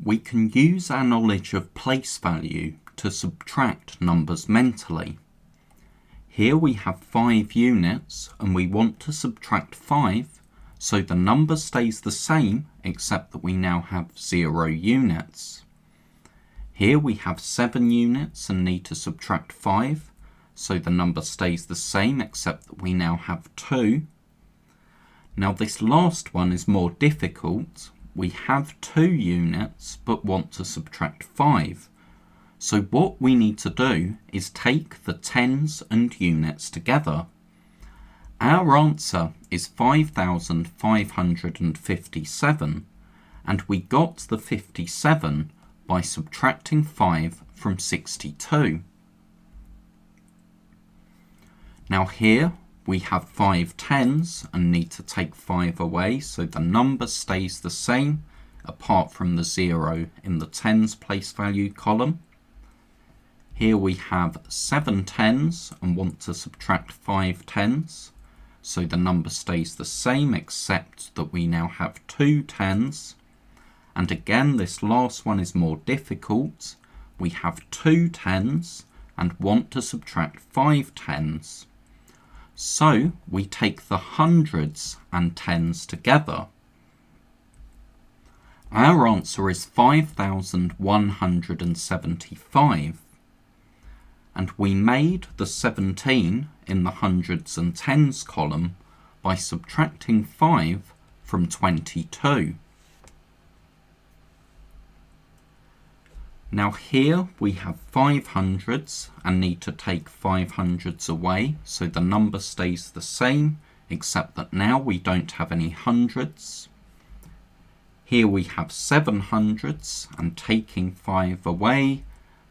We can use our knowledge of place value to subtract numbers mentally. Here we have 5 units and we want to subtract 5, so the number stays the same except that we now have 0 units. Here we have 7 units and need to subtract 5, so the number stays the same except that we now have 2. Now this last one is more difficult. We have 2 units but want to subtract 5. So what we need to do is take the tens and units together. Our answer is 5,557, and we got the 57 by subtracting 5 from 62. Now here we have 5 tens and need to take 5 away, so the number stays the same apart from the 0 in the tens place value column. Here we have 7 tens and want to subtract 5 tens, so the number stays the same except that we now have 2 tens. And again, this last one is more difficult. We have 2 tens and want to subtract 5 tens. So we take the hundreds and tens together. Our answer is 5,175. And we made the 17 in the hundreds and tens column by subtracting 5 from 22. Now here we have 5 hundreds and need to take 5 hundreds away, so the number stays the same except that now we don't have any hundreds. Here we have 7 hundreds and taking 5 away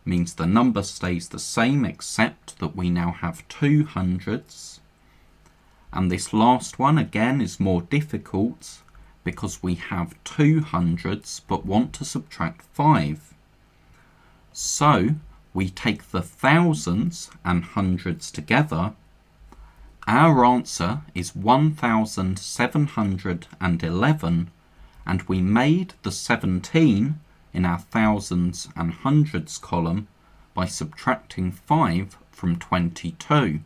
means the number stays the same except that we now have 2 hundreds. And this last one again is more difficult because we have 2 hundreds but want to subtract 5. So we take the thousands and hundreds together. Our answer is 1,711, and we made the 17 in our thousands and hundreds column by subtracting 5 from 22.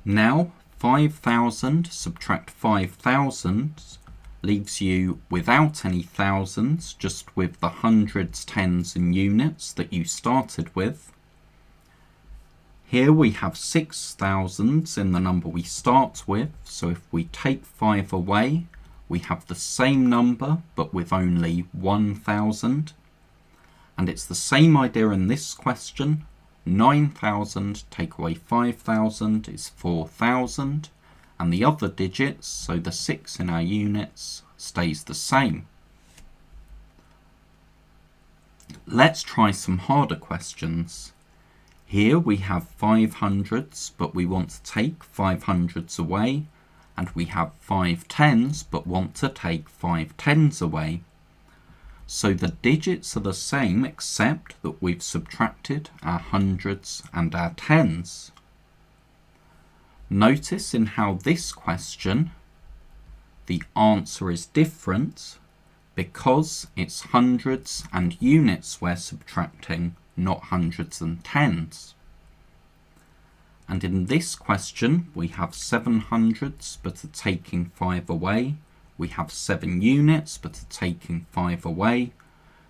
Now 5,000 subtract 5,000 leaves you without any thousands, just with the hundreds, tens and units that you started with. Here we have 6 thousands in the number we start with, so if we take 5 away, we have the same number but with only 1,000. And it's the same idea in this question. 9,000 take away 5,000 is 4,000, and the other digits, so the 6 in our units, stays the same. Let's try some harder questions. Here we have 500s but we want to take 500s away, and we have 5 tens but want to take 5 tens away. So the digits are the same except that we've subtracted our hundreds and our tens. Notice in how this question the answer is different because it's hundreds and units we're subtracting, not hundreds and tens. And in this question we have 7 hundreds but are taking 5 away. We have 7 units but are taking 5 away.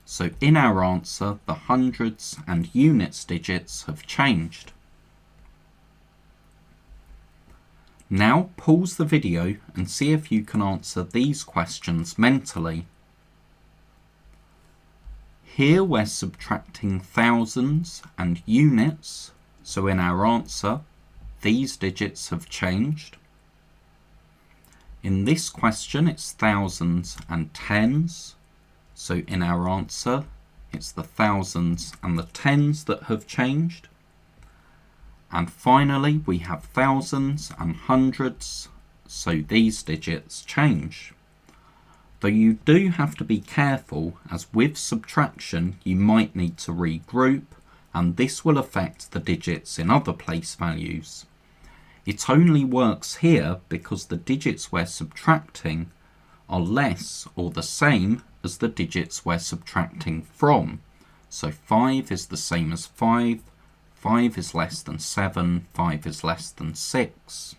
So in our answer the hundreds and units digits have changed. Now pause the video and see if you can answer these questions mentally. Here we're subtracting thousands and units, so in our answer these digits have changed. In this question it's thousands and tens, so in our answer it's the thousands and the tens that have changed. And finally we have thousands and hundreds, so these digits change. Though you do have to be careful, as with subtraction you might need to regroup, and this will affect the digits in other place values. It only works here because the digits we're subtracting are less or the same as the digits we're subtracting from. So 5 is the same as 5, 5 is less than 7, 5 is less than 6.